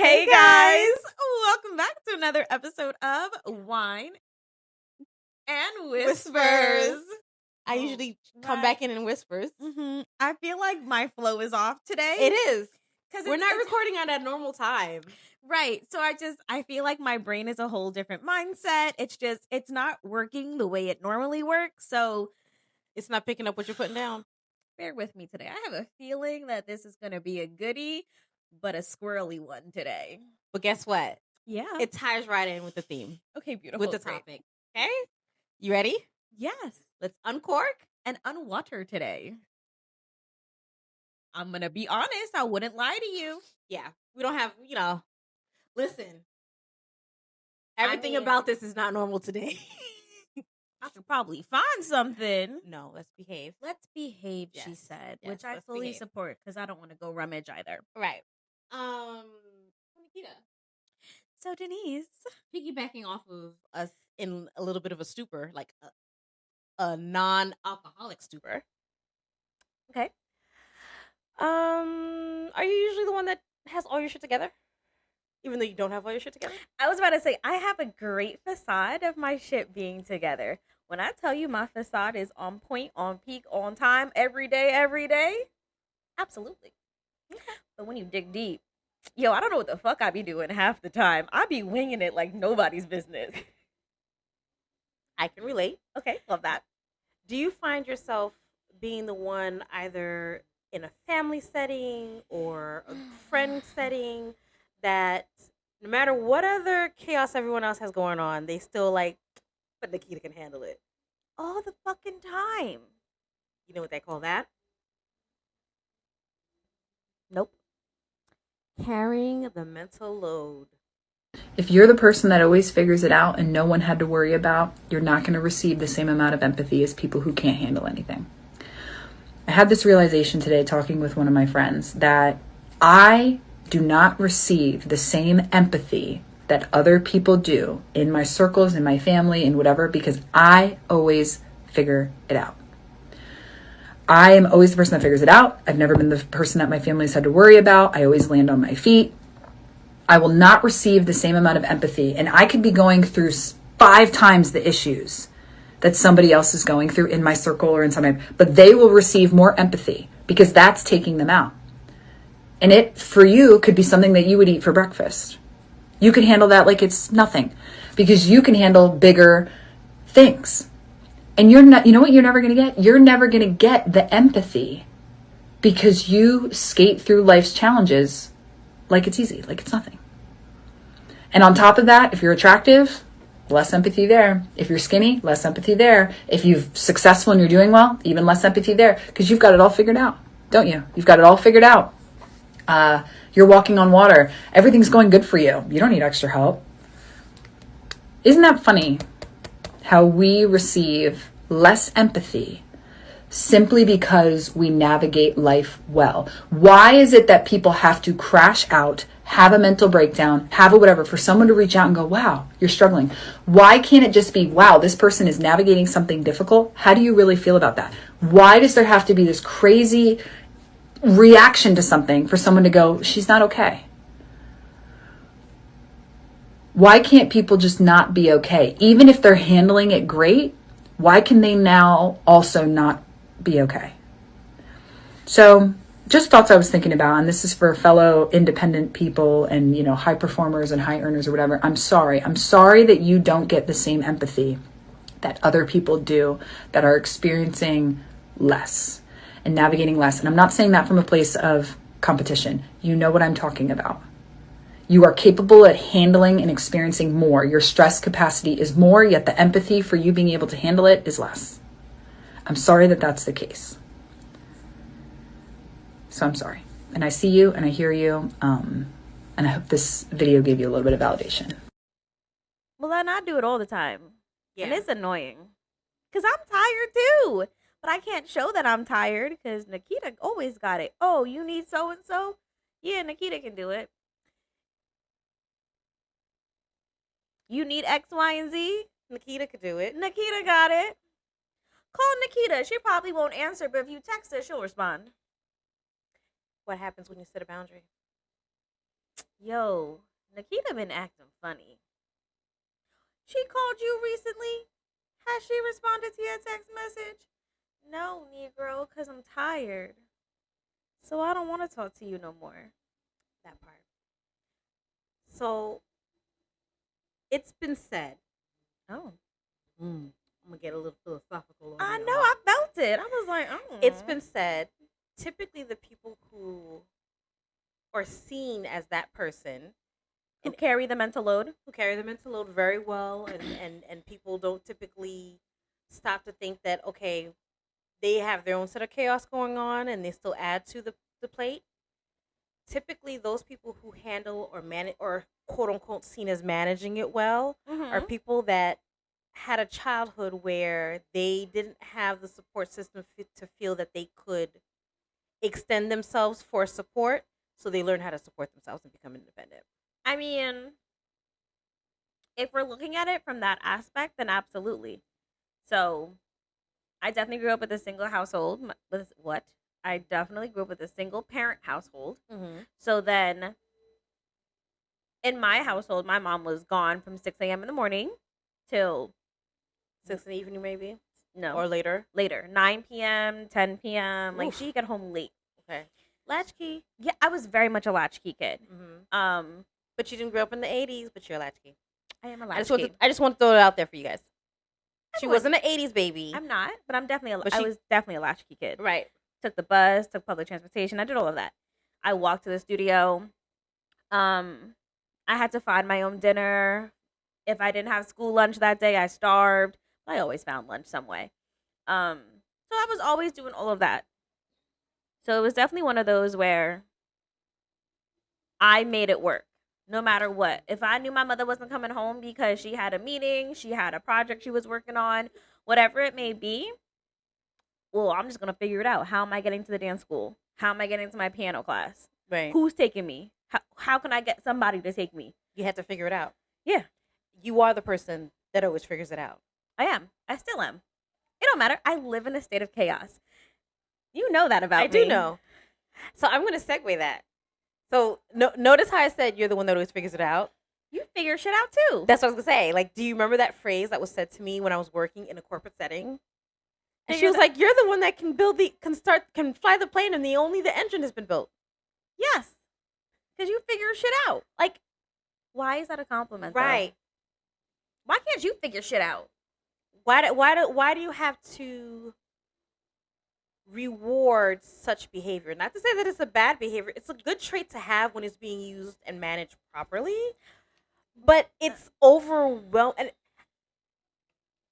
Hey guys, welcome back to another episode of Wine and Whispers. I usually come back in and whispers. I feel like my flow is off today. It is. Because we're not recording at a normal time. Right. So I feel like my brain is a whole different mindset. It's not working the way it normally works. So it's not picking up what you're putting down. Bear with me today. I have a feeling that this is going to be a goodie, but a squirrely one today. But guess what? Yeah. It ties right in with the theme. Okay, beautiful. With the topic. Okay? You ready? Yes. Let's uncork and unwater today. I'm going to be honest. I wouldn't lie to you. Yeah. We don't have, listen. Everything about this is not normal today. I could probably find something. No, let's behave. Let's behave, yes. She said, yes, which I fully support because I don't want to go rummage either. Right. Nikita. So Denise, piggybacking off of us in a little bit of a stupor, like a non-alcoholic stupor. Okay. Are you usually the one that has all your shit together? Even though you don't have all your shit together? I was about to say, I have a great facade of my shit being together. When I tell you my facade is on point, on peak, on time, every day, absolutely. Okay. But when you dig deep, I don't know what the fuck I be doing half the time. I be winging it like nobody's business. I can relate. Okay, love that. Do you find yourself being the one either in a family setting or a friend setting that no matter what other chaos everyone else has going on, they still but Nikita can handle it all the fucking time? You know what they call that? Nope. Carrying the mental load. If you're the person that always figures it out and no one had to worry about, you're not going to receive the same amount of empathy as people who can't handle anything. I had this realization today talking with one of my friends that I do not receive the same empathy that other people do in my circles, in my family, in whatever, because I always figure it out. I am always the person that figures it out. I've never been the person that my family's had to worry about. I always land on my feet. I will not receive the same amount of empathy. And I could be going through 5 times the issues that somebody else is going through in my circle or in somebody, but they will receive more empathy because that's taking them out. And it, for you, could be something that you would eat for breakfast. You can handle that like it's nothing because you can handle bigger things. And you're not, you know what you're never going to get? You're never going to get the empathy because you skate through life's challenges like it's easy, like it's nothing. And on top of that, if you're attractive, less empathy there. If you're skinny, less empathy there. If you're successful and you're doing well, even less empathy there because you've got it all figured out, don't you? You've got it all figured out. You're walking on water. Everything's going good for you. You don't need extra help. Isn't that funny how we receive less empathy simply because we navigate life well? Why is it that people have to crash out, have a mental breakdown, have a whatever, for someone to reach out and go, wow, you're struggling? Why can't it just be, wow, this person is navigating something difficult? How do you really feel about that? Why does there have to be this crazy reaction to something for someone to go, she's not okay? Why can't people just not be okay? Even if they're handling it great, why can they now also not be okay? So just thoughts I was thinking about, and this is for fellow independent people and, high performers and high earners or whatever. I'm sorry that you don't get the same empathy that other people do that are experiencing less and navigating less. And I'm not saying that from a place of competition. You know what I'm talking about. You are capable at handling and experiencing more. Your stress capacity is more, yet the empathy for you being able to handle it is less. I'm sorry that that's the case. So I'm sorry. And I see you and I hear you. And I hope this video gave you a little bit of validation. Well, then I do it all the time. Yeah. And it's annoying. Because I'm tired too. But I can't show that I'm tired because Nikita always got it. Oh, you need so-and-so? Yeah, Nikita can do it. You need X, Y, and Z? Nikita could do it. Nikita got it. Call Nikita. She probably won't answer, but if you text her, she'll respond. What happens when you set a boundary? Yo, Nikita been acting funny. She called you recently? Has she responded to your text message? No, Negro, because I'm tired. So I don't want to talk to you no more. That part. So it's been said. Oh. I'm gonna get a little philosophical. I know, I felt it. I was like, oh. It's been said. Typically, the people who are seen as that person who carry the mental load, very well, and people don't typically stop to think that, okay, they have their own set of chaos going on and they still add to the plate. Typically, those people who handle or manage, or quote unquote seen as managing it well, are people that had a childhood where they didn't have the support system to feel that they could extend themselves for support, so they learn how to support themselves and become independent. I mean, if we're looking at it from that aspect, then absolutely. So, I definitely grew up with a single household. I definitely grew up with a single parent household. So then, in my household, my mom was gone from 6 a.m. in the morning till 6 in the evening, maybe? No. Or later? Later. 9 p.m., 10 p.m. Like, she'd get home late. Okay. Latchkey. Yeah, I was very much a latchkey kid. But you didn't grow up in the 80s, but you're a latchkey. I am a latchkey. I just want to throw it out there for you guys. She wasn't an 80s baby. I'm not, but I was definitely a latchkey kid. Right. Took the bus, took public transportation. I did all of that. I walked to the studio. I had to find my own dinner. If I didn't have school lunch that day, I starved. I always found lunch some way. So I was always doing all of that. So it was definitely one of those where I made it work, no matter what. If I knew my mother wasn't coming home because she had a meeting, she had a project she was working on, whatever it may be, well, I'm just going to figure it out. How am I getting to the dance school? How am I getting to my piano class? Right. Who's taking me? How can I get somebody to take me? You had to figure it out. Yeah. You are the person that always figures it out. I am. I still am. It don't matter. I live in a state of chaos. You know that about me. I do know. So I'm going to segue that. So notice how I said you're the one that always figures it out. You figure shit out too. That's what I was going to say. Like, do you remember that phrase that was said to me when I was working in a corporate setting? And she was like, "You're the one that can can fly the plane, and only the engine has been built." Yes, because you figure shit out. Like, why is that a compliment? Right. Though? Why can't you figure shit out? Why do you have to reward such behavior? Not to say that it's a bad behavior. It's a good trait to have when it's being used and managed properly. But it's overwhelming. And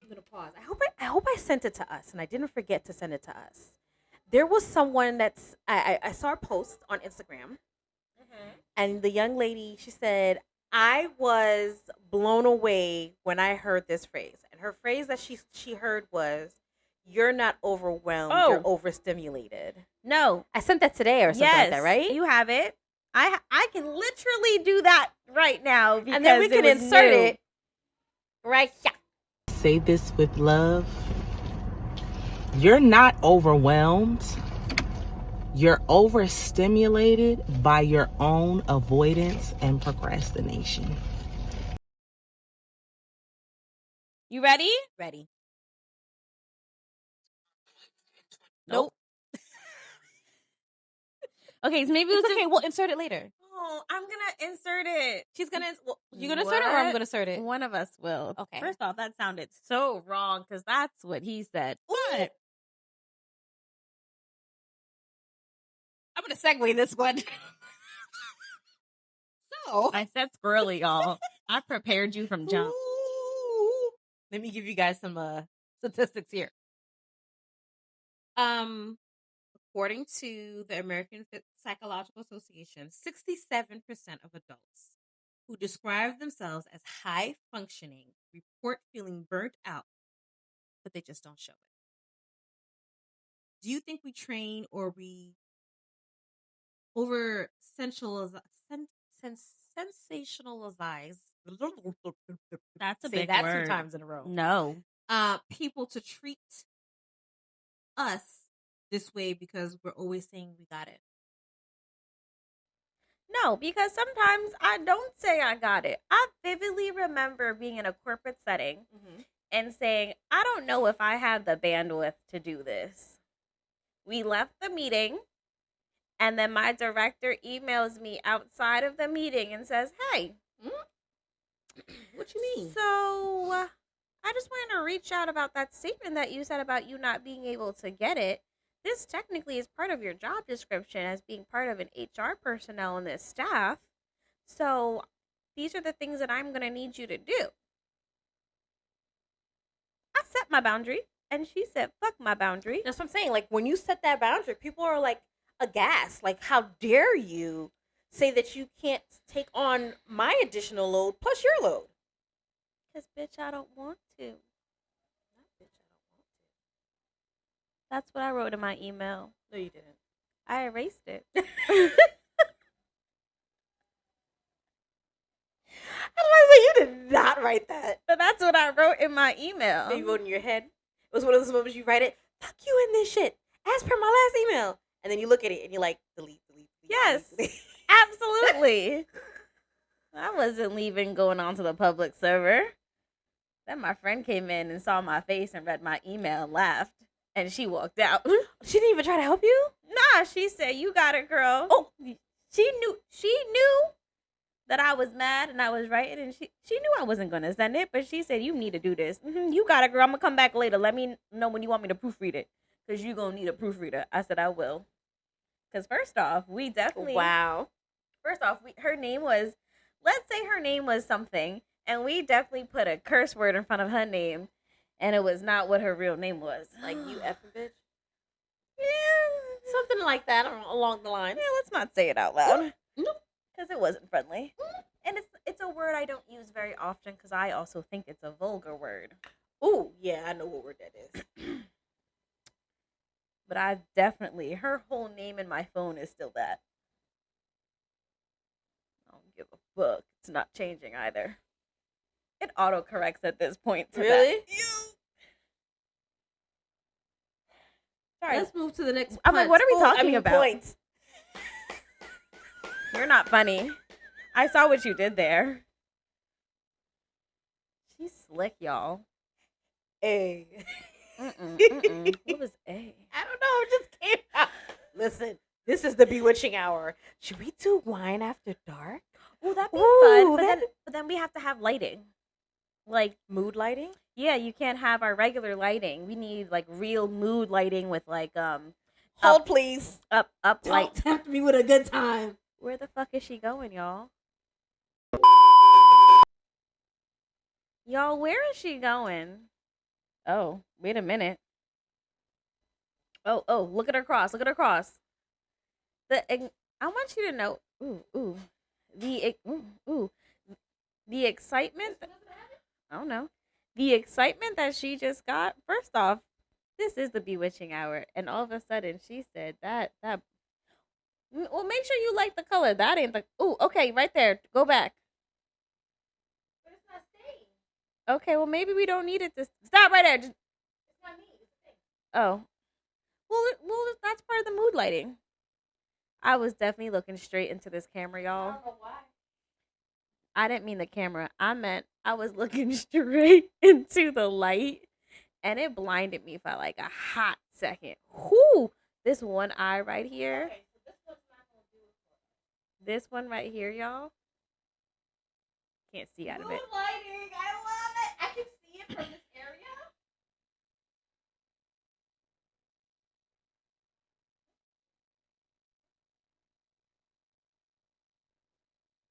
I'm gonna pause. I hope I sent it to us, and I didn't forget to send it to us. There was someone I saw a post on Instagram, and the young lady, she said, "I was blown away when I heard this phrase." And her phrase that she heard was, "You're not overwhelmed, you're overstimulated." No. I sent that today or something like that, right? You have it. I can literally do that right now. And then we can insert it right here. Say this with love. You're not overwhelmed. You're overstimulated by your own avoidance and procrastination. You ready? Ready. Nope. Okay, so maybe it's okay. We'll insert it later. Oh, I'm gonna insert it. She's gonna. You gonna insert it, or I'm gonna insert it? One of us will. Okay. First off, that sounded so wrong because that's what he said. What? I'm gonna segue this one. So I said squirrelly, y'all. I prepared you from jump. Let me give you guys some statistics here. According to the American Psychological Association, 67% of adults who describe themselves as high functioning report feeling burnt out, but they just don't show it. Do you think we train or we over sensationalize? That's a Say big that word. 2 times in a row. No. People to treat us this way because we're always saying we got it. No, because sometimes I don't say I got it. I vividly remember being in a corporate setting and saying, I don't know if I have the bandwidth to do this. We left the meeting, and then my director emails me outside of the meeting and says, hey, What you mean? so I just wanted to reach out about that statement that you said about you not being able to get it. This technically is part of your job description as being part of an HR personnel in this staff. So these are the things that I'm going to need you to do. I set my boundary, and she said, fuck my boundary. That's what I'm saying. Like, when you set that boundary, people are like aghast. Like, how dare you say that you can't take on my additional load plus your load? Because, bitch, I don't want to. That's what I wrote in my email. No, you didn't. I erased it. I was like, you did not write that. But that's what I wrote in my email. So you wrote in your head. It was one of those moments you write it, fuck you in this shit, as per my last email. And then you look at it and you're like, delete. Yes, delete. absolutely. I wasn't leaving, going onto the public server. Then my friend came in and saw my face and read my email and laughed. And she walked out. She didn't even try to help you? Nah, she said, you got it, girl. Oh, She knew that I was mad and I was writing, and she knew I wasn't going to send it, but she said, you need to do this. You got it, girl. I'm going to come back later. Let me know when you want me to proofread it, because you're going to need a proofreader. I said, I will. Because first off, we definitely... wow. First off, her name was... Let's say her name was something, and we definitely put a curse word in front of her name, and it was not what her real name was. Like, you effing bitch? Yeah. Something like that along the lines. Yeah, let's not say it out loud. Nope. Because it wasn't friendly. And it's a word I don't use very often, because I also think it's a vulgar word. Ooh, yeah, I know what word that is. But I definitely... Her whole name in my phone is still that. I don't give a fuck. It's not changing either. It autocorrects at this point. To Really? That. Sorry. Let's move to the next I'm like, what are we talking about? Points. You're not funny. I saw what you did there. She's slick, y'all. A. What was A? I don't know. It just came out. Listen, this is the Bewitching Hour. Should we do wine after dark? Oh, that'd be Ooh, fun. But then we have to have lighting. Like, mood lighting? yeah, you can't have our regular lighting. We need like real mood lighting with like Hold, please. up Don't light. tempt me with a good time. Where the fuck is she going, y'all? Y'all, where is she going? Oh, wait a minute. Oh, look at her cross. Look at her cross. I want you to know. The excitement. I don't know. The excitement that she just got. First off, this is the Bewitching Hour, and all of a sudden she said that. Well, make sure you like the color. That ain't the. Ooh, okay, right there. Go back. But it's not staying. Okay, well maybe we don't need it to stop right there. Just, It's not me. It's the thing. oh, well, that's part of the mood lighting. I was definitely looking straight into this camera, I y'all. don't know why. I didn't mean the camera. I meant I was looking straight into the light, and it blinded me for like a hot second. Whoo! This one eye right here. Okay, so this one's not going to do it for us. This one right here, y'all. Can't see out of it. Mood lighting. I love it. I can see it from this area.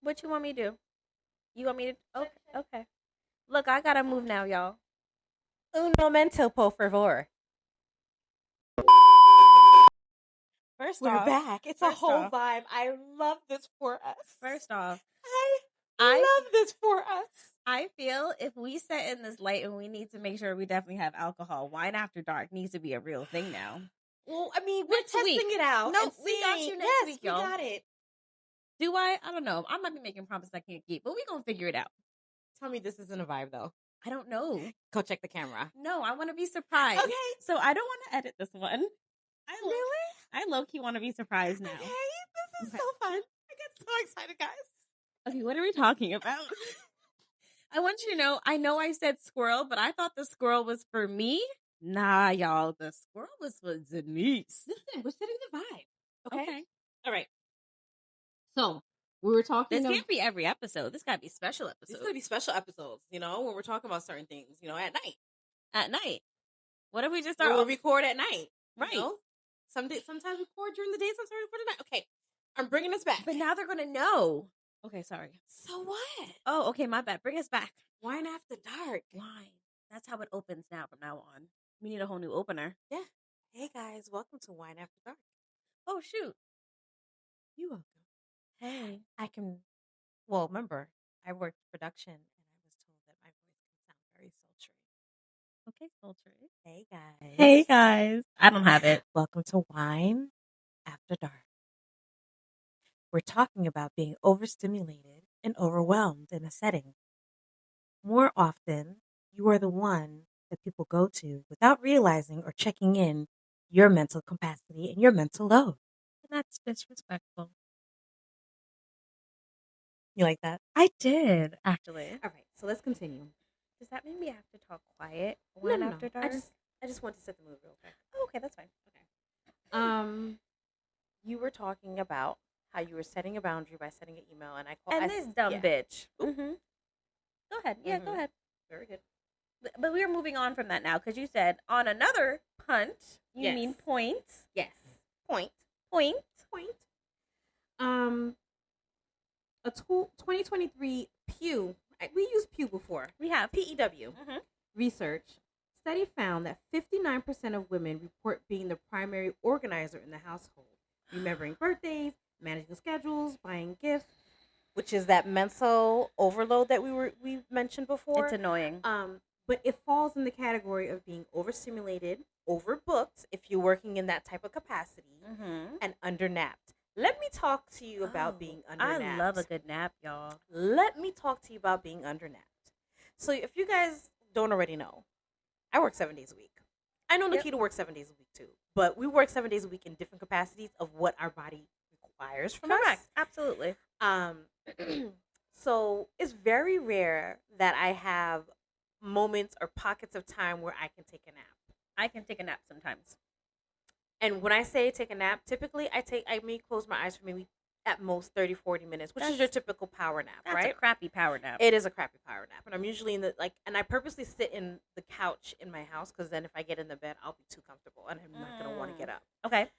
What you want me to do? You want me to? Okay. Okay. Look, I gotta move now, y'all. Un momento, por favor. First We're off, back. It's a first whole off- vibe. I love this for us. First off, I I- love this for us. I feel if we set in this light and we need to make sure we definitely have alcohol, wine after dark needs to be a real thing now. Well, I mean, we're Next testing week. it out. No, and we got seeing- you next yes, week, we y'all. got it. Do I? I don't know. I might be making promises I can't keep, but we're gonna figure it out. Tell me this isn't a vibe, though. I don't know. Go check the camera. No, I want to be surprised. Okay. So I don't want to edit this one. Really? I low key want to be surprised now. Okay, this is Okay. so fun. I get so excited, guys. Okay, what are we talking about? I want you to know I said squirrel, but I thought the squirrel was for me. Nah, y'all. The squirrel was for Denise. Listen, we're setting the vibe. Okay. All right. So we were talking. This can't be every episode. This gotta be special These episodes. gotta be special episodes. You know, when we're talking about certain things. You know, at night. At night. What if we just Or start? we'll record at night. Right. You know? Sometimes record during the day. Sometimes record at night. Okay. I'm bringing us back. But now they're gonna know. Okay, sorry. So what? Oh, okay, my bad. Bring us back. Wine after dark. Wine. That's how it opens now from now on. We need a whole new opener. Yeah. Hey guys, welcome to Wine After Dark. Oh shoot. You welcome. Hey. Well, remember, I worked production and I was told that my voice can sound very sultry. Okay, sultry. Hey guys. Hey guys. I don't have it. Welcome to Wine After Dark. We're talking about being overstimulated and overwhelmed in a setting. More often, you are the one that people go to without realizing or checking in your mental capacity and your mental load. And that's disrespectful. You like that? I did, actually. All right, so let's continue. Does that mean we have to talk quiet No, when no, after no. dark? I just want to set the mood real quick. Oh, okay, that's fine. Okay. You were talking about how you were setting a boundary by sending an email, and This dumb yeah. bitch. Mm-hmm. Go ahead. Yeah, go Mhm. ahead. Very good. But we are moving on from that now because you said on another punt. You Yes. mean point. Yes. Point. Point. A 2023 Pew. We used Pew before. We have. PEW Mm-hmm. research study found that 59% of women report being the primary organizer in the household, remembering birthdays, managing schedules, buying gifts, which is that mental overload that we mentioned before. It's annoying. But it falls in the category of being overstimulated, overbooked if you're working in that type of capacity, Mm-hmm. and undernapped. Let me talk to you about being undernapped. I love a good nap, y'all. Let me talk to you about being undernapped. So if you guys don't already know, I work 7 days a week. I know Nikita works 7 days a week too, but we work 7 days a week in different capacities of what our body requires from Correct. us. Absolutely. So it's very rare that I have moments or pockets of time where I can take a nap. I can take a nap sometimes. And when I say take a nap, typically I may close my eyes for maybe at most 30, 40 minutes, which is your typical power nap, That's right? a crappy power nap. It is a crappy power nap. And I'm usually in and I purposely sit in the couch in my house because then if I get in the bed, I'll be too comfortable and I'm not going to want to get up. Okay.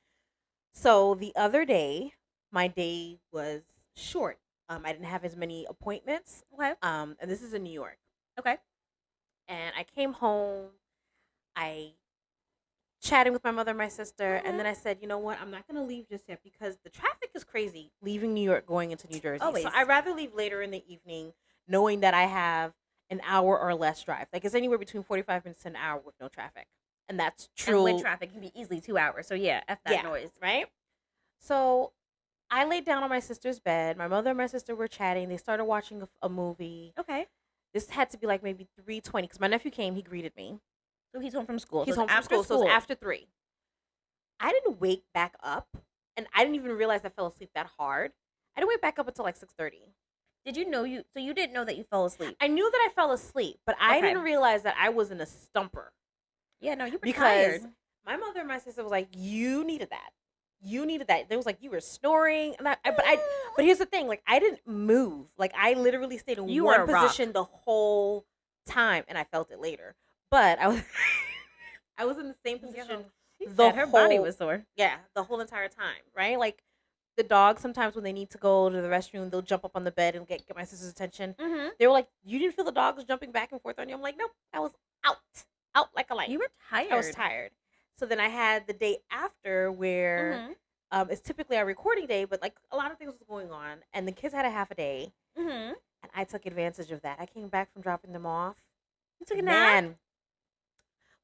So the other day, my day was short. I didn't have as many appointments. Okay. And this is in New York. Okay. And I came home. I chatting with my mother and my sister, and then I said, you know what, I'm not going to leave just yet because the traffic is crazy leaving New York going into New Jersey. Always. So I'd rather leave later in the evening knowing that I have an hour or less drive. Like it's anywhere between 45 minutes to an hour with no traffic. And that's true. And with traffic, it can be easily 2 hours. So yeah, F that noise. Right? So I laid down on my sister's bed. My mother and my sister were chatting. They started watching a movie. Okay. This had to be like maybe 3:20 because my nephew came. He greeted me. So he's home from school. He's so home from after school, so it's after 3. I didn't wake back up, and I didn't even realize I fell asleep that hard. I didn't wake back up until like 6:30. Did you know you? So you didn't know that you fell asleep? I knew that I fell asleep, but I Okay. didn't realize that I was in a stumper. Yeah, no, you were Because tired. my mother and my sister was like, "You needed that. You needed that." They was like, "You were snoring," and but here's the thing: like I didn't move. Like I literally stayed in You were one a rock. position the whole time, and I felt it later. But I was, I was in the same position. Her body was sore. Yeah, the whole entire time, right? Like the dogs sometimes when they need to go to the restroom, they'll jump up on the bed and get my sister's attention. Mm-hmm. They were like, "You didn't feel the dogs jumping back and forth on you?" I'm like, "Nope, I was out like a light." You were tired. I was tired. So then I had the day after where it's typically our recording day, but like a lot of things was going on, and the kids had a half a day, Mm-hmm. and I took advantage of that. I came back from dropping them off. You took a nap. Man,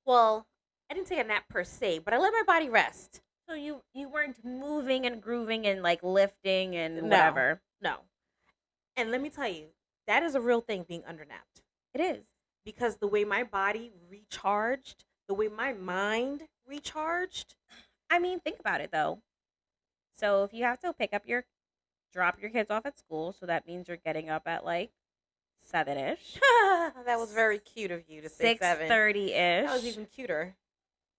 well, I didn't take a nap per se, but I let my body rest. So you weren't moving and grooving and like lifting and No. whatever. No. And let me tell you, that is a real thing, being undernapped. It is. Because the way my body recharged, the way my mind recharged. I mean, think about it though. So if you have to pick up your drop your kids off at school. So that means you're getting up at like 7-ish. That was very cute of you to say 7. 6:30-ish. That was even cuter.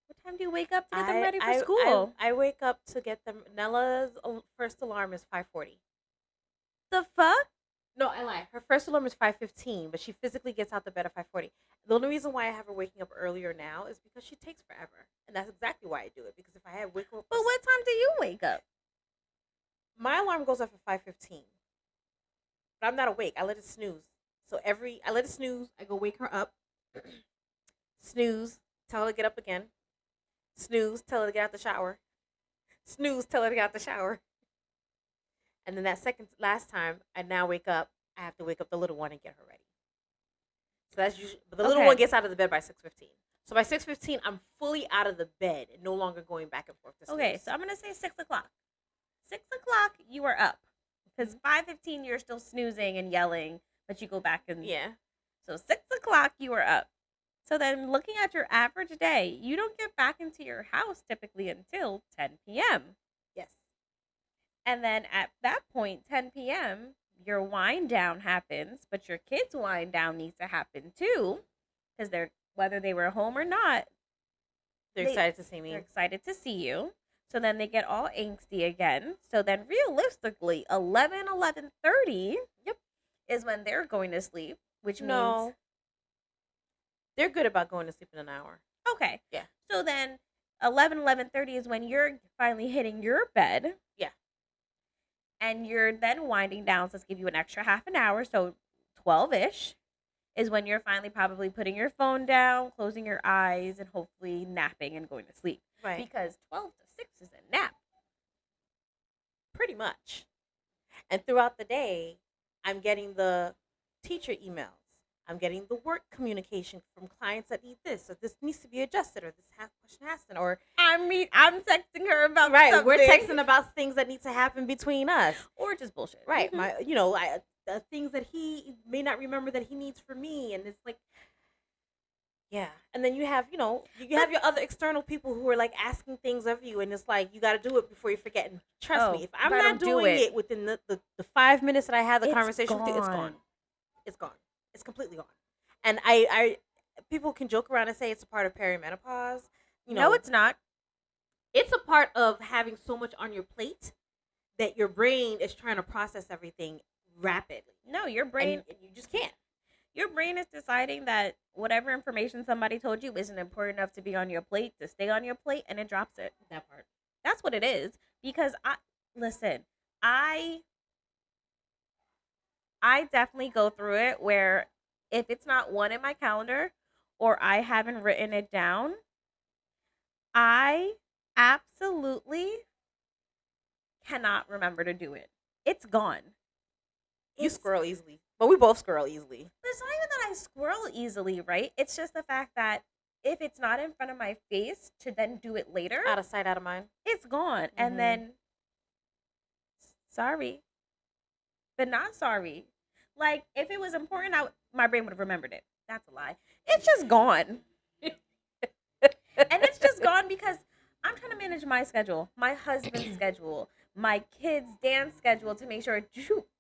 What time do you wake up to get them ready for school? I wake up to get them. Nella's first alarm is 5:40. The fuck? No, I lie. Her first alarm is 5:15, but she physically gets out the bed at 5:40. The only reason why I have her waking up earlier now is because she takes forever, and that's exactly why I do it. Because if I had wake up, But what time do you wake up? my alarm goes off at 5:15, but I'm not awake. I let it snooze. So I let it snooze. I go wake her up. Snooze. Tell her to get up again. Snooze. Tell her to get out the shower. Snooze. Tell her to get out the shower. And then that last time, I now wake up. I have to wake up the little one and get her ready. So that's usually, but the little one gets out of the bed by 6:15. So by 6:15, I'm fully out of the bed and no longer going back and forth to sleep. Okay, so I'm gonna say 6:00. 6:00, you are up. Because 5:15, you're still snoozing and yelling, but you go back and Yeah. So 6:00, you are up. So then, looking at your average day, you don't get back into your house typically until 10 p.m. Yes. And then at that point, 10 p.m., your wind down happens, but your kids' wind down needs to happen too, because whether they were home or not, They're excited to see me. They're excited to see you. So then they get all angsty again. So then realistically, 11:30, Yep, is when they're going to sleep, which no, means they're good about going to sleep in an hour. okay. Yeah. So then 11:30 is when you're finally hitting your bed. Yeah. And you're then winding down, so let's give you an extra half an hour. So 12-ish is when you're finally probably putting your phone down, closing your eyes, and hopefully napping and going to sleep. Right. Because 12 to 6 is a nap. Pretty much. And throughout the day, I'm getting the teacher emails. I'm getting the work communication from clients that need this, or this needs to be adjusted, or this question has to, or I'm texting her about right. something. We're texting about things that need to happen between us, or just bullshit. right? Mhm. The things that he may not remember that he needs from me, and it's like, yeah. And then you have your other external people who are like asking things of you, and it's like you got to do it before you forget. And trust me, if I'm if I not don't do doing it, it within the 5 minutes that I had the It's conversation with you, it's gone. gone. It's gone. It's completely gone. And I people can joke around and say it's a part of perimenopause. No, it's not. It's a part of having so much on your plate that your brain is trying to process everything rapidly. No, your brain. And you just can't. Your brain is deciding that whatever information somebody told you isn't important enough to be on your plate, to stay on your plate, and it drops it. That part. That's what it is. Because I definitely go through it where if it's not one in my calendar or I haven't written it down, I absolutely cannot remember to do it. It's gone. You squirrel easily. But we both squirrel easily. But it's not even that I squirrel easily, right? It's just the fact that if it's not in front of my face to then do it later, Out of sight, out of mind. it's gone. And then, sorry, but not sorry. Like, if it was important, my brain would have remembered it. That's a lie. It's just gone. And it's just gone because I'm trying to manage my schedule, my husband's schedule, my kids' dance schedule to make sure,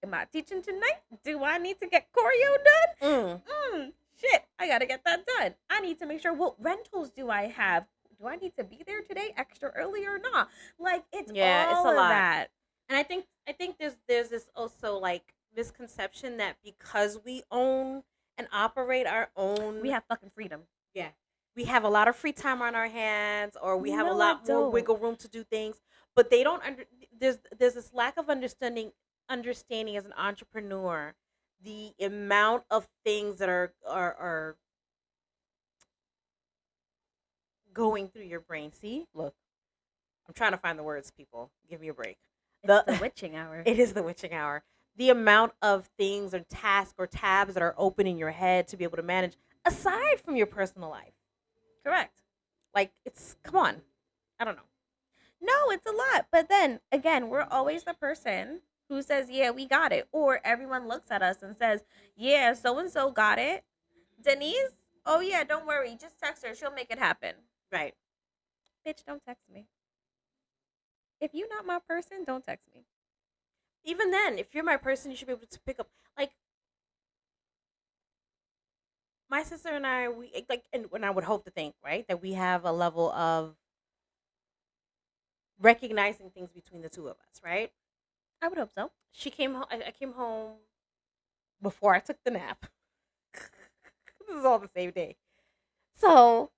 am I teaching tonight? Do I need to get choreo done? Shit, I got to get that done. I need to make sure, what rentals do I have? Do I need to be there today extra early or not? Like, it's all it's a of lot. that. And I think there's this also like misconception that because we own and operate our own, We have fucking freedom. yeah, we have a lot of free time on our hands, or we have a No, lot I more don't. wiggle room to do things. But they don't there's this lack of understanding as an entrepreneur, the amount of things that are going through your brain. See, look, I'm trying to find the words. People, give me a break. It's the witching hour. It is the witching hour. The amount of things or tasks or tabs that are open in your head to be able to manage, aside from your personal life. Correct. Like, come on. I don't know. No, it's a lot. But then, again, we're always the person who says, yeah, we got it. Or everyone looks at us and says, yeah, so-and-so got it. Denise? Oh, yeah, don't worry. Just text her. She'll make it happen. Right. Bitch, don't text me. If you're not my person, don't text me. even then, if you're my person, you should be able to pick up. Like, my sister and I, and I would hope to think, right, that we have a level of recognizing things between the two of us, right? I would hope so. She came home. I came home before I took the nap. This is all the same day. So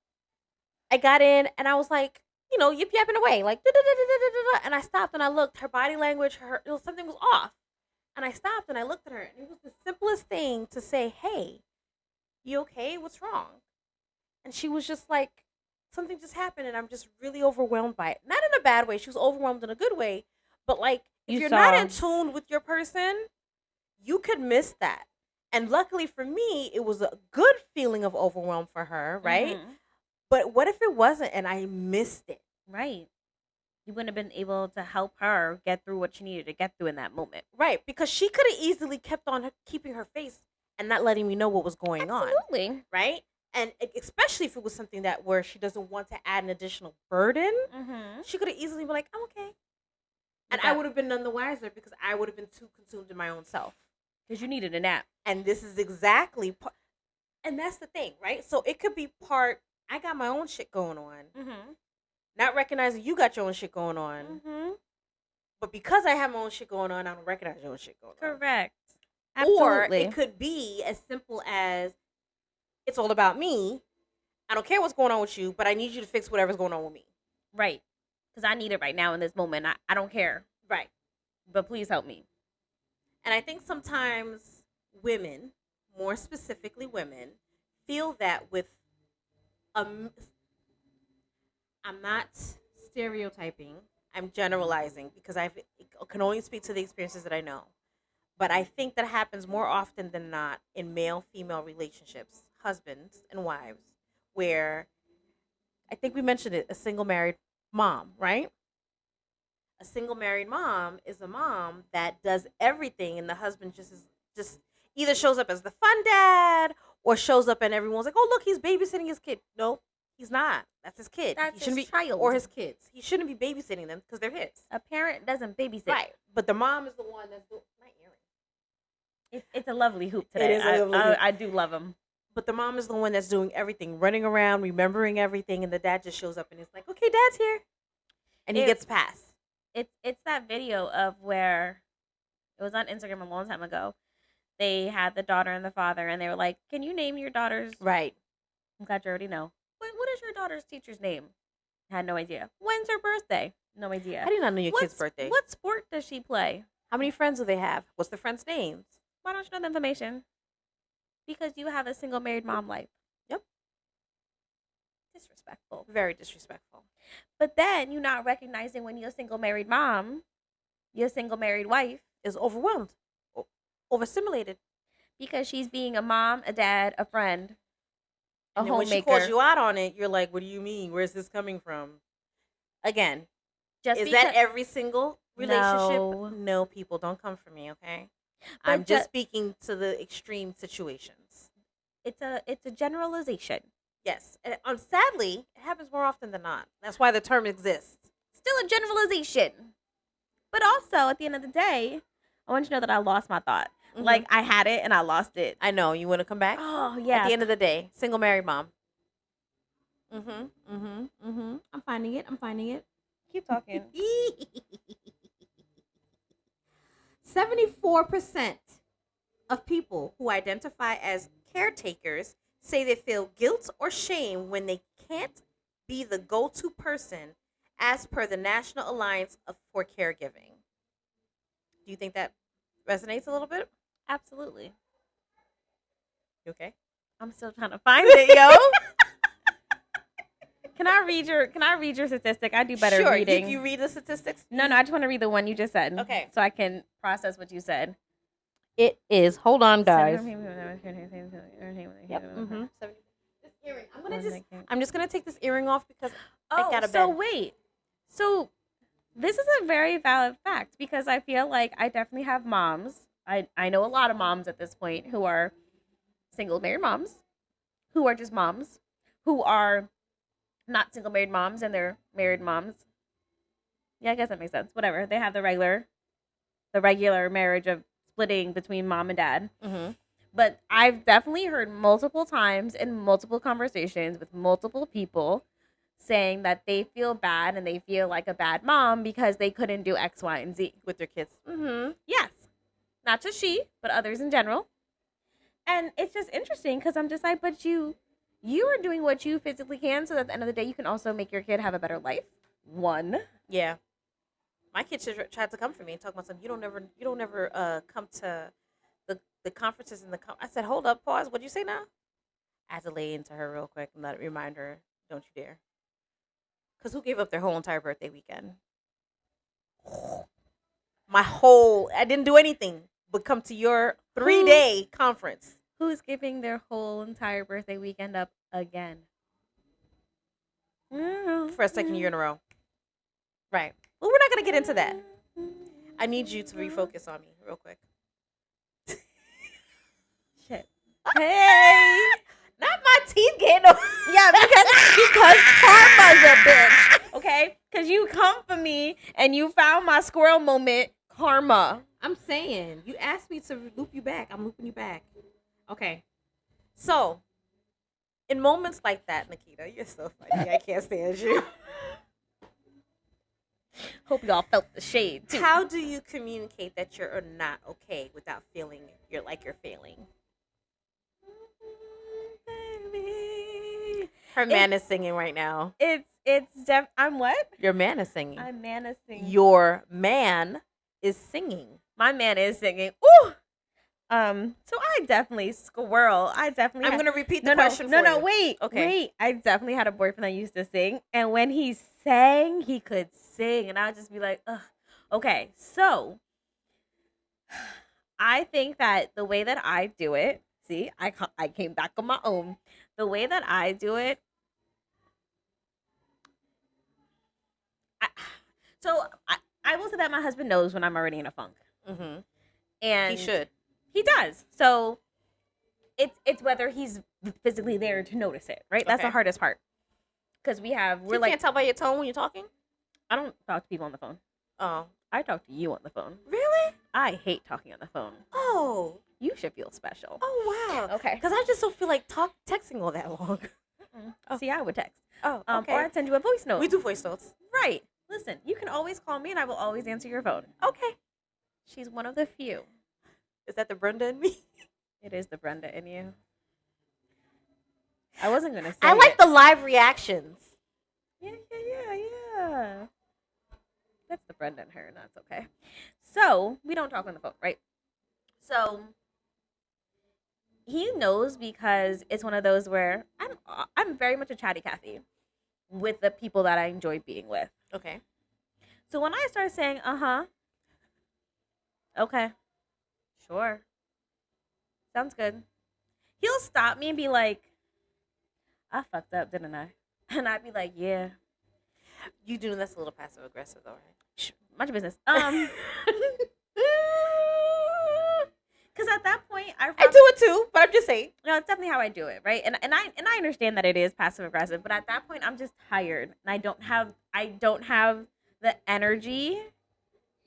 I got in and I was like, yip yapping away, like, da-da-da-da-da-da-da. And I stopped and I looked. Her body language, something was off. And I stopped and I looked at her, and it was the simplest thing to say, "Hey, you okay? What's wrong?" And she was just like, "Something just happened, and I'm just really overwhelmed by it." Not in a bad way. She was overwhelmed in a good way. But like, if you're not in tune with your person, you could miss that. And luckily for me, it was a good feeling of overwhelm for her, right? Mm-hmm. But what if it wasn't and I missed it? Right. You wouldn't have been able to help her get through what she needed to get through in that moment. Right. Because she could have easily kept on keeping her face and not letting me know what was going on. Absolutely. Right? And especially if it was something that where she doesn't want to add an additional burden, she could have easily been like, "I'm okay." And I would have been none the wiser because I would have been too consumed in my own self. Because you needed a nap. And this is exactly and that's the thing, right? So it could be part, I got my own shit going on. Not recognizing you got your own shit going on. But because I have my own shit going on, I don't recognize your own shit going on. Correct. Absolutely. Or it could be as simple as, it's all about me. I don't care what's going on with you, but I need you to fix whatever's going on with me. Right. Because I need it right now in this moment. I don't care. Right. But please help me. And I think sometimes women, more specifically women, feel that with I'm not stereotyping, I'm generalizing because I can only speak to the experiences that I know. But I think that happens more often than not in male-female relationships, husbands and wives, where I think we mentioned it, a single married mom, right? A single married mom is a mom that does everything, and the husband just either shows up as the fun dad or shows up and everyone's like, "Oh, look, he's babysitting his kid." No, he's not. That's his kid. That's his child. Or his kids. He shouldn't be babysitting them because they're his. A parent doesn't babysit. Right. But the mom is the one that's doing my earring. It's a lovely hoop today. It is a lovely hoop. I do love him. But the mom is the one that's doing everything, running around, remembering everything, and the dad just shows up and is like, "Okay, Dad's here," and he gets past. It's that video of where it was on Instagram a long time ago. They had the daughter and the father, and they were like, "Can you name your daughter's?" Right. I'm glad you already know. What is your daughter's teacher's name? I had no idea. When's her birthday? No idea. I did not know your kid's birthday. What sport does she play? How many friends do they have? What's the friends' names? Why don't you know the information? Because you have a single married mom life. Yep. Disrespectful. Very disrespectful. But then you're not recognizing when you're a single married mom, your single married wife is overwhelmed, overstimulated. Because she's being a mom, a dad, a friend, a homemaker. When she calls you out on it, you're like, "What do you mean? Where's this coming from?" Again, is that every single relationship? No, people, don't come for me, okay? But I'm just speaking to the extreme situations. It's a generalization. Yes, and sadly, it happens more often than not. That's why the term exists. Still a generalization. But also, at the end of the day, I want you to know that I lost my thought. Like, I had it and I lost it. I know. You want to come back? Oh, yeah. At the end of the day, single married mom. I'm finding it. Keep talking. 74% of people who identify as caretakers say they feel guilt or shame when they can't be the go-to person as per the National Alliance for Caregiving. Do you think that resonates a little bit? Absolutely. You okay? I'm still trying to find it, yo. Can I read your statistic? I do better reading. Sure. You read the statistics? No, I just want to read the one you just said. Okay. So I can process what you said. It is. Hold on, guys. Yep. This earring. I'm just gonna take this earring off because I gotta bend. So wait. So this is a very valid fact because I feel like I definitely have moms. I know a lot of moms at this point who are single married moms, who are just moms, who are not single married moms and they're married moms. Yeah, I guess that makes sense. Whatever. They have the regular the regular marriage of splitting between mom and dad. Mm-hmm. But I've definitely heard multiple times in multiple conversations with multiple people saying that they feel bad and they feel like a bad mom because they couldn't do X, Y, and Z With their kids. Mm-hmm. Yes. Not just she, but others in general. And it's just interesting because I'm just like, but you are doing what you physically can so that at the end of the day you can also make your kid have a better life. One. Yeah. My kids tried to come for me and talk about something. You don't never come to the conferences and I said, hold up, pause. What'd you say now? I had to lay into her real quick and remind her, don't you dare. Because who gave up their whole entire birthday weekend? I didn't do anything but come to your 3-day conference. Who's giving their whole entire birthday weekend up again? For a second year in a row. Right. Well, we're not going to get into that. I need you to refocus on me real quick. Shit. Hey! Not my teeth getting Yeah, because karma's a bitch. Okay? Because you come for me and you found my squirrel moment. Karma. I'm saying, you asked me to loop you back. I'm looping you back. Okay. So, in moments like that, Nikita, you're so funny. I can't stand you. Hope y'all felt the shade, too. How do you communicate that you're not okay without feeling you're failing? Her man is singing right now. I'm what? Your man is singing. I'm man is singing. Your man is singing. My man is singing. Ooh. So I definitely squirrel. I'm gonna repeat the question for you. No, wait. Okay. Wait. I definitely had a boyfriend that used to sing, and when he sang, he could sing, and I'd just be like, ugh. Okay, so I think that the way that I do it, see, I came back on my own. The way that I do it, I will say that my husband knows when I'm already in a funk. Mm-hmm. And He should. He does. So it's whether he's physically there to notice it, right? That's the Okay. hardest part. Because You we're like, can't tell by your tone when you're talking? I don't talk to people on the phone. Oh. I talk to you on the phone. Really? I hate talking on the phone. Oh. You should feel special. Oh, wow. Okay. Because I just don't feel like texting all that long. Oh. See, I would text. Oh, okay. Or I'd send you a voice note. We do voice notes. Right. Listen, you can always call me and I will always answer your phone. Okay. She's one of the few. Is that the Brenda in me? It is the Brenda in you. I wasn't going to say I like the live reactions. Yeah. That's the Brenda in her, and that's okay. So, we don't talk on the phone, right? So, he knows because it's one of those where I'm very much a chatty Cathy with the people that I enjoy being with. Okay. So, when I start saying, okay, sure, sounds good, he'll stop me and be like, I fucked up, didn't I? And I'd be like, yeah. You do. That's a little passive aggressive, though, right? Mind your business. Because at that point, I do it too, but I'm just saying. No, it's definitely how I do it, right? And I understand that it is passive aggressive, but at that point, I'm just tired, and I don't have the energy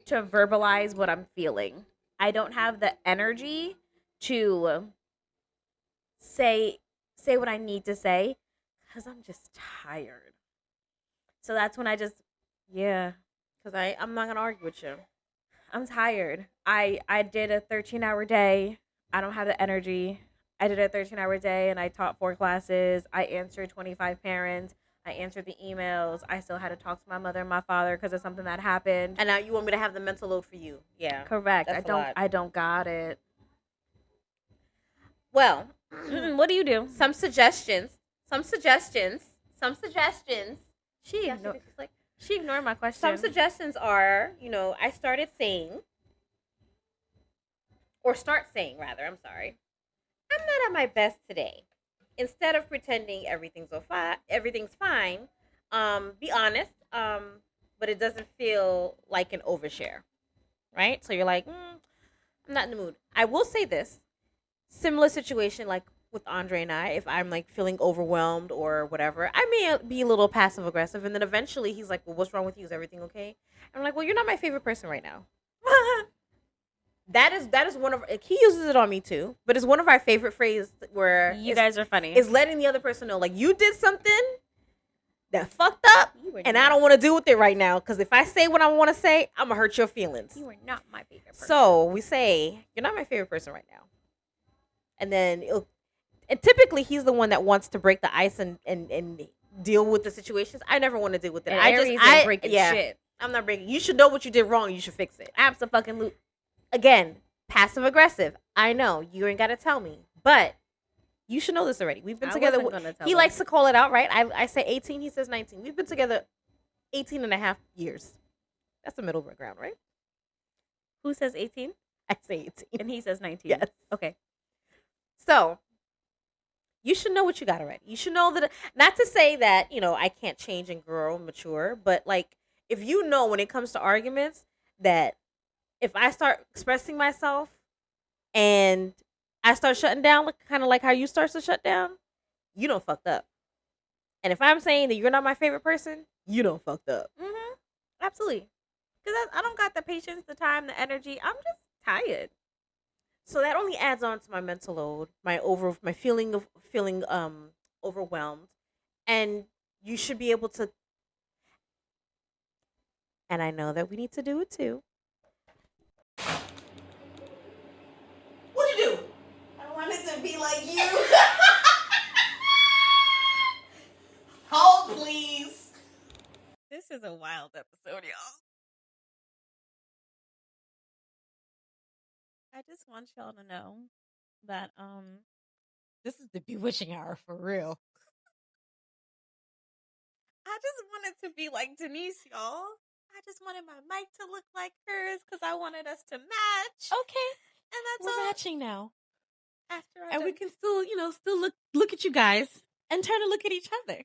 to verbalize what I'm feeling. I don't have the energy to say what I need to say because I'm just tired. So that's when I just, yeah. Because I'm not going to argue with you. I'm tired. I did a 13-hour day. I don't have the energy. I did a 13-hour day and I taught 4 classes. I answered 25 parents. I answered the emails. I still had to talk to my mother and my father because of something that happened. And now you want me to have the mental load for you. Yeah. Correct. That's a lot. I don't got it. Well, what do you do? Some suggestions. She ignored my question. Some suggestions are, I started saying, or start saying rather, I'm sorry, I'm not at my best today. Instead of pretending everything's fine, be honest, but it doesn't feel like an overshare, right? So you're like, I'm not in the mood. I will say this, similar situation like with Andre and I, if I'm like feeling overwhelmed or whatever, I may be a little passive aggressive, and then eventually he's like, well, what's wrong with you? Is everything okay? And I'm like, well, you're not my favorite person right now. that is one of, he uses it on me too, but it's one of our favorite phrases where You guys are funny. is letting the other person know, like, you did something that fucked up, and I not- don't want to deal with it right now, because if I say what I want to say, I'm gonna hurt your feelings. You are not my favorite person. So we say, you're not my favorite person right now, and then and typically he's the one that wants to break the ice and deal with the situations. I never want to deal with it. And I Aries just ain't breaking shit. I'm not breaking. You should know what you did wrong. You should fix it. Absolutely. Again, passive aggressive. I know you ain't got to tell me, but you should know this already. We've been together. He likes to call it out, right? I say 18. He says 19. We've been together 18 and a half years. That's the middle ground, right? Who says 18? I say 18. And he says 19. Yes. Okay. So you should know what you got already. You should know that, not to say that, I can't change and grow and mature, but like, if you know when it comes to arguments that if I start expressing myself and I start shutting down, kind of like how you start to shut down, you don't fucked up. And if I'm saying that you're not my favorite person, you don't fucked up. Mm-hmm. Absolutely. Because I don't got the patience, the time, the energy. I'm just tired. So that only adds on to my mental load, my feeling overwhelmed, and you should be able to. And I know that we need to do it too. What'd you do? I wanted to be like you. Hold, please. This is a wild episode, y'all. I just want y'all to know that this is the Bewitching Hour for real. I just wanted to be like Denise, y'all. I just wanted my mic to look like hers because I wanted us to match. Okay. And that's We're all. matching now. After And we can still, look at you guys and turn to look at each other.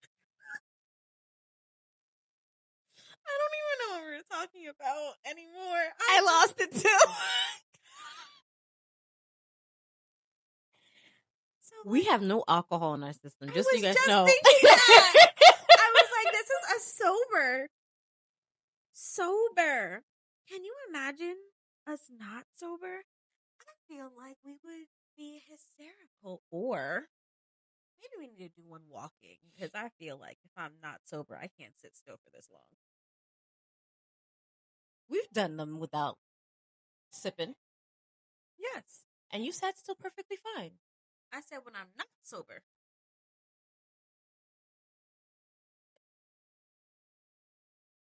I don't even know what we were talking about anymore. I lost it too. So We have no alcohol in our system, just so you guys just know. thinking that. I was like, this is a sober. Can you imagine us not sober? I feel like we would be hysterical. Or maybe we need to do one walking, because I feel like if I'm not sober, I can't sit still for this long. We've done them without sipping, Yes. and you sat still perfectly fine. I said when I'm not sober.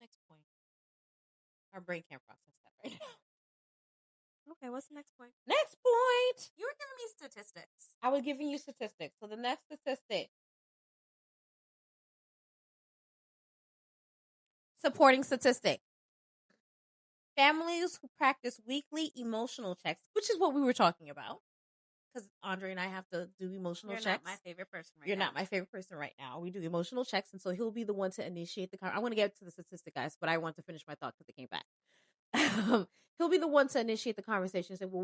Next point. Our brain can't process that right now. Okay, what's the next point? Next point. You were giving me statistics. I was giving you statistics. So the next statistic. Supporting statistic. Families who practice weekly emotional checks, which is what we were talking about. Because Andre and I have to do emotional You're checks. not my favorite person right You're now. not my favorite person right now. We do emotional checks, and so he'll be the one to initiate the conversation. I want to get to the statistic, guys, but I want to finish my thought because it came back. He'll be the one to initiate the conversation and say, well,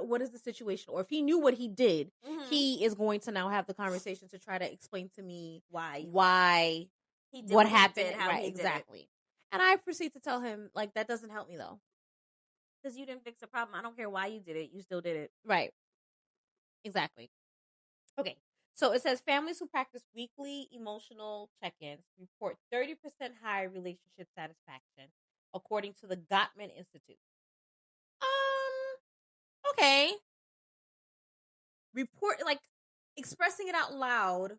what is the situation? Or if he knew what he did, he is going to now have the conversation to try to explain to me why he did what he happened. did, how Right, he did it. exactly. And I proceed to tell him, like, that doesn't help me though. Because you didn't fix the problem. I don't care why you did it. You still did it. Right. Exactly. Okay. So it says families who practice weekly emotional check-ins report 30% higher relationship satisfaction, according to the Gottman Institute. Okay. Expressing it out loud.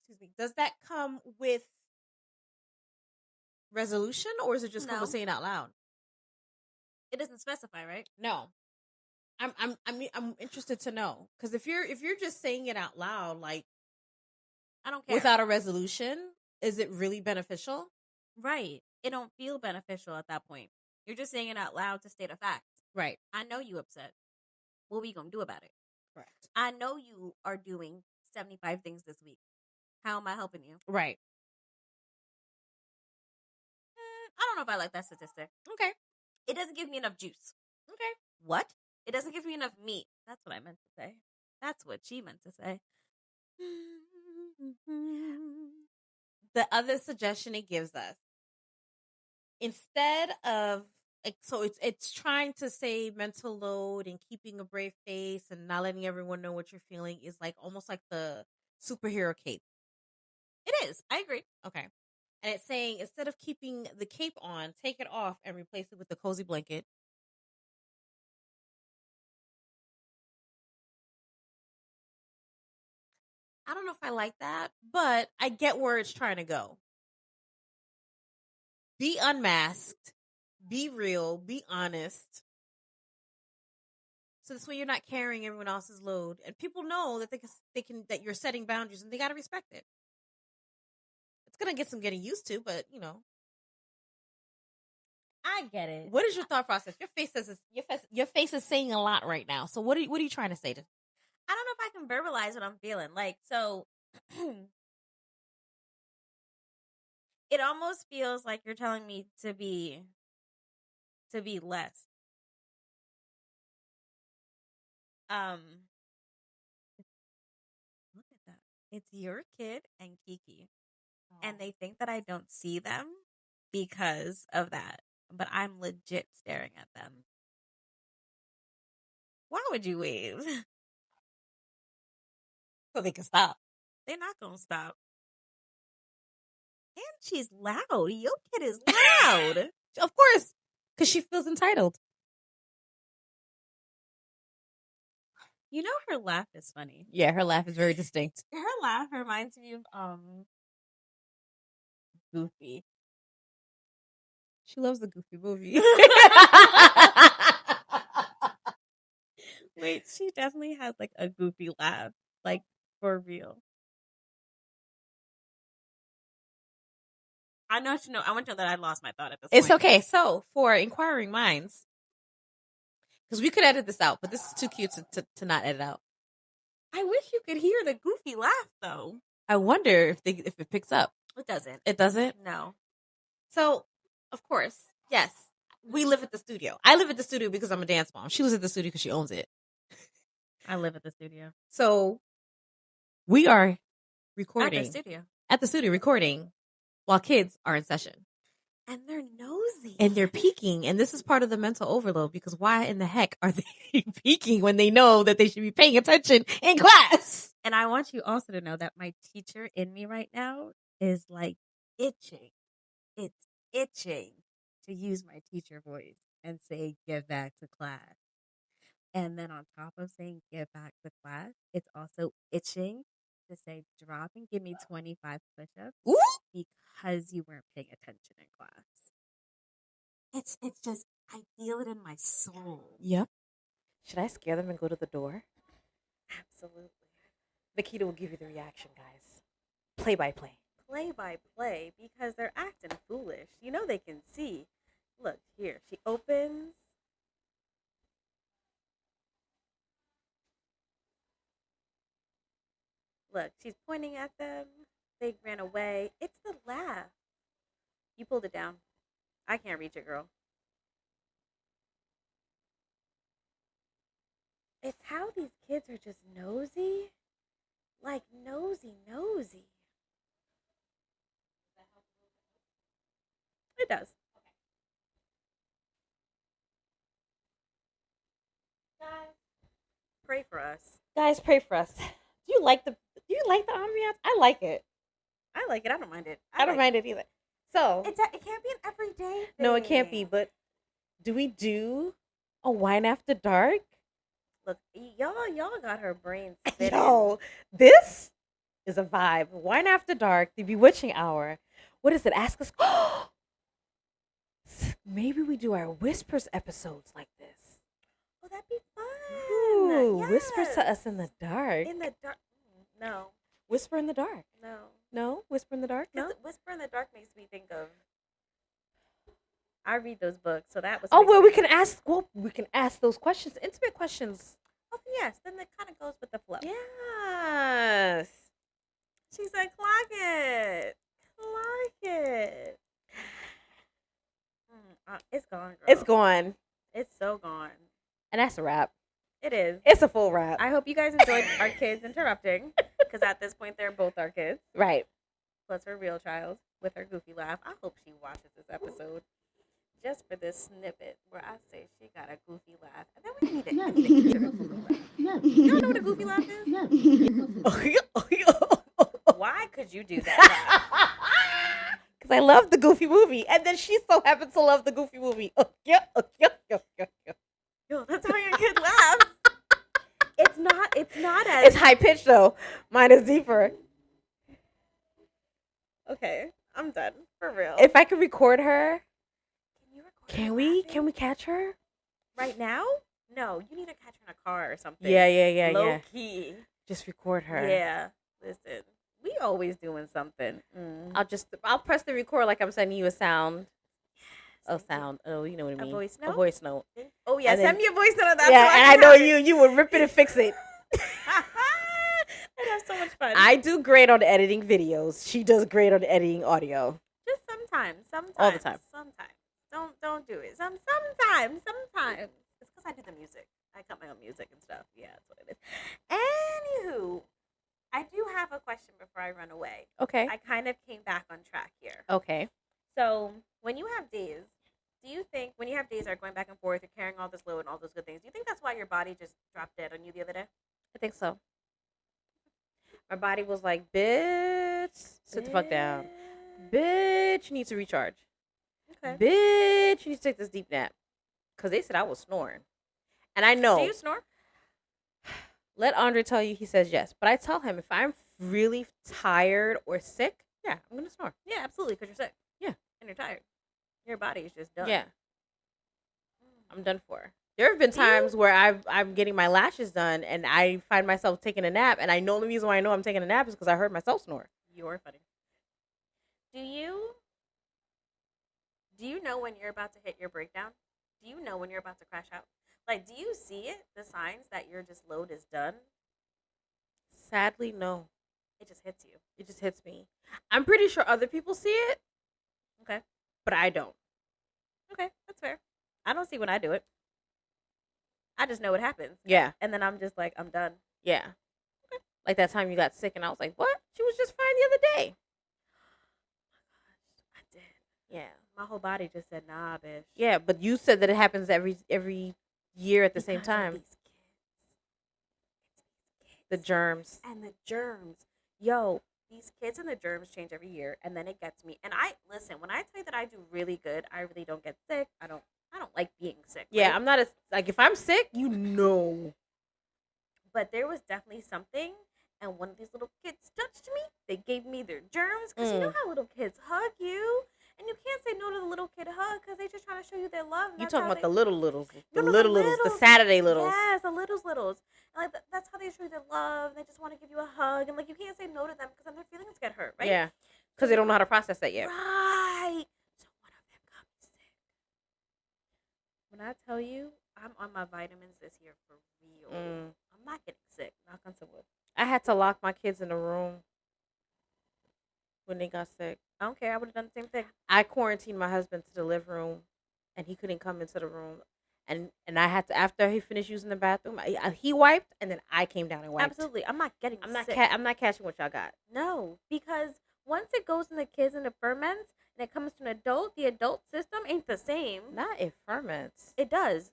Excuse me. Does that come with resolution, or is it just come with saying it out loud? It doesn't specify, right? No. I'm interested to know, because if you're just saying it out loud, like, I don't care. without a resolution, is it really beneficial? Right. It don't feel beneficial at that point. You're just saying it out loud to state a fact. Right. I know you upset. What we gonna do about it? Correct. I know you are doing 75 things this week. How am I helping you? Right. I don't know if I like that statistic. Okay. It doesn't give me enough juice. Okay. What? It doesn't give me enough meat. That's what I meant to say. That's what she meant to say. The other suggestion it gives us, instead of like, so it's trying to say mental load and keeping a brave face and not letting everyone know what you're feeling is like almost like the superhero cape. It is. I agree. Okay. And it's saying instead of keeping the cape on, take it off and replace it with the cozy blanket. I don't know if I like that, but I get where it's trying to go. Be unmasked, be real, be honest. So this way you're not carrying everyone else's load, and people know that they can that you're setting boundaries, and they got to respect it. It's gonna get some getting used to, but you know. I get it. What is your thought process? Your face is saying a lot right now. So what are you trying to say to? I don't know if I can verbalize what I'm feeling. Like, so it almost feels like you're telling me to be less. Look at that. It's your kid and Kiki. And they think that I don't see them because of that. But I'm legit staring at them. Why would you wave? So they can stop. They're not gonna stop. And she's loud. Your kid is loud. Of course, because she feels entitled. You know her laugh is funny. Yeah, her laugh is very distinct. Her laugh reminds me of Goofy. She loves the Goofy movie. Wait, she definitely has like a Goofy laugh, like for real. I know you know. I want to know that I lost my thought at this It's point. okay. So for inquiring minds, because we could edit this out, but this is too cute to not edit out. I wish you could hear the Goofy laugh though. I wonder if it picks up. It doesn't. It doesn't? No. So, of course, yes, we live at the studio. I live at the studio because I'm a dance mom. She lives at the studio because she owns it. I live at the studio. So, we are recording. At the studio Recording while kids are in session. And they're nosy. And they're peeking. And this is part of the mental overload because why in the heck are they peeking when they know that they should be paying attention in class? And I want you also to know that my teacher in me right now is like itching. It's itching to use my teacher voice and say, get back to class. And then on top of saying, get back to class, it's also itching to say, drop and give me 25 push-ups because you weren't paying attention in class. It's just, I feel it in my soul. Yep. Should I scare them and go to the door? Absolutely. Nikita will give you the reaction, guys. Play by play. Play by play because they're acting foolish. You know they can see. Look, here. She opens. Look, she's pointing at them. They ran away. It's the laugh. You pulled it down. I can't reach it, girl. It's how these kids are just nosy. Like nosy. It does. Guys, pray for us. Guys, pray for us. Do you like the ambiance? I like it. I like it. I don't mind it. I don't mind it either. So It can't be an everyday thing. no, it can't be. But do we do a wine after dark? Look, y'all got her brain spinning. Yo, this is a vibe. Wine after dark, the Bewitching Hour. What is it? Ask us. Maybe we do our whispers episodes like this. Oh, that'd be fun. Ooh, Yes. whispers to us in the dark. In the dark. No. Whisper in the dark. No. No, whisper in the dark. No. Whisper in the Dark makes me think of. I read those books, so that was. Oh well, we can ask. Well, we can ask those questions, intimate questions. Oh yes, then it kind of goes with the flow. Yes. She said, "Clock it, it's gone, girl. It's gone, It's so gone. and that's a wrap. It is. It's a full wrap. I hope you guys enjoyed our kids interrupting, because at this point they're both our kids. Right. Plus her real child with her goofy laugh. I hope she watches this episode. just for this snippet where I say she got a goofy laugh, and then we need to get to the goofy laugh. Y'all know what a goofy laugh is? Why could you do that? Because I love the Goofy movie, and then she so happens to love the Goofy movie. Yo, that's how your kid laughs. It's not as It's high pitched though. Mine is deeper. okay. I'm done for real. If I could record her, can you record can her we? laughing Can we catch her? right now? No, you need to catch her in a car or something. Yeah. Low key. Just record her. Yeah. Listen, we always doing something. I'll press the record like I'm sending you a sound. Sound. Oh, you know what I mean. A voice note. A voice note. Oh yeah, And then- send me a voice note of that. Yeah, so and I can know have it. you would rip it and fix it. I'd have so much fun. I do great on editing videos. She does great on editing audio. Just sometimes. All the time. Sometimes. Don't do it. Sometimes. It's because I do the music. I cut my own music and stuff. Yeah, that's what it is. Anywho, I do have a question before I run away. Okay. I kind of came back on track here. Okay. So when you have days, do you think when you have days that are going back and forth, you're carrying all this load and all those good things, do you think that's why your body just dropped dead on you the other day? I think so. My body was like, bitch, sit the fuck down. Bitch, you need to recharge. Okay. Bitch, you need to take this deep nap. Because they said I was snoring. And I know. Do you snore? Let Andre tell you he says yes. But I tell him if I'm really tired or sick, yeah, I'm going to snore. Yeah, absolutely, because you're sick. Yeah. And you're tired. Your body is just done. Yeah. I'm done for. There have been times where I'm getting my lashes done and I find myself taking a nap. And I know the reason why I know I'm taking a nap is because I heard myself snore. You're funny. Do you know when you're about to hit your breakdown? Do you know when you're about to crash out? Like, do you see it? The signs that your just load is done? Sadly, no. It just hits you. It just hits me. I'm pretty sure other people see it, Okay. but I don't. Okay, that's fair. I don't see when I do it. I just know it happens. Yeah. And then I'm just like, I'm done. Yeah. Okay. Like that time you got sick and I was like, what? She was just fine the other day. I did. Yeah. My whole body just said, nah, bitch. Yeah, but you said that it happens every year at the same Because of time. these kids. The germs. And the germs. Yo, these kids and the germs change every year, and then it gets me. And I listen, when I tell you that I do really good, I really don't get sick. I don't like being sick. Yeah, right? I'm not like if I'm sick, you know. But there was definitely something, and one of these little kids touched me. They gave me their germs, because you know how little kids hug you, and you can't say no to the little kid hug because they just trying to show you their love. You talking about the littles, the No, no, little littles, the Saturday littles. Yes, the littles. And like that's how they show you their love. They just want to give you a hug, and like you can't say no to them because then their feelings get hurt, right? Yeah, because they don't know how to process that yet. Right. So one of them got me sick. When I tell you, I'm on my vitamins this year for real. I'm not getting sick. Knock on some wood. I had to lock my kids in a room when they got sick. I don't care. I would have done the same thing. I quarantined my husband to the living room, and he couldn't come into the room. And I had to, after he finished using the bathroom, he wiped, and then I came down and wiped. Absolutely. I'm not getting sick. I'm not catching what y'all got. No, because once it goes in the kids and it ferments, and it comes to an adult, the adult system ain't the same. Not it ferments. It does.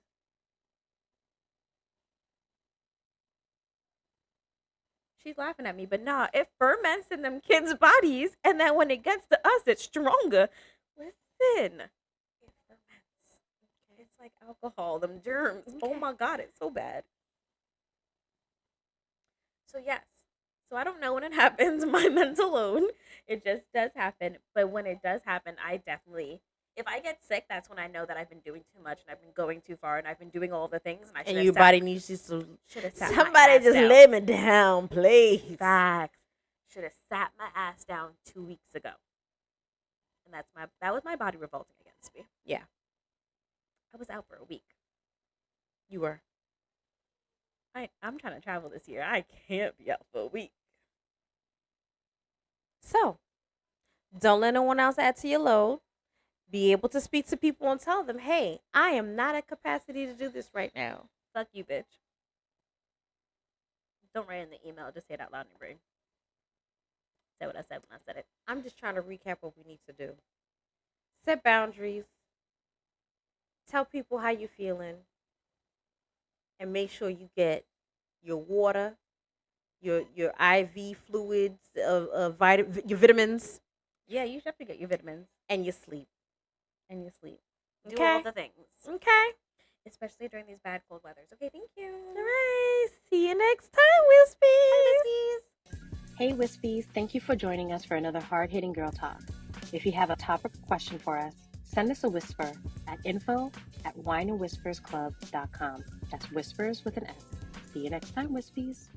She's laughing at me, but nah, it ferments in them kids' bodies, and then when it gets to us, it's stronger. Listen, it ferments. It's like alcohol, them germs. Oh my God, it's so bad. So yes, so I don't know when it happens, my mental load. It just does happen, but when it does happen, I definitely, if I get sick, that's when I know that I've been doing too much and I've been going too far and I've been doing all the things and I should And have your body needs you to. Somebody just down. lay me down, please. Facts. Should have sat my ass down 2 weeks ago. And that was my body revolting against me. Yeah. I was out for a week. You were. I'm trying to travel this year. I can't be out for a week. So, don't let no one else add to your load. Be able to speak to people and tell them, hey, I am not at capacity to do this right now. Fuck you, bitch. Don't write in the email. Just say it out loud in your brain. Say what I said when I said it. I'm just trying to recap what we need to do. Set boundaries. tell people how you're feeling, and make sure you get your water, your IV fluids, your vitamins, Yeah, you should have to get your vitamins and your sleep. and your sleep. Do Okay. all the things, Okay. especially during these bad cold weathers. Okay, thank you. All right. See you next time, Wispies. Hey Wispies, thank you for joining us for another hard-hitting girl talk. If you have a topic or question for us, send us a whisper at info@wineandwhispersclub.com. That's whispers with an S. See you next time, Wispies.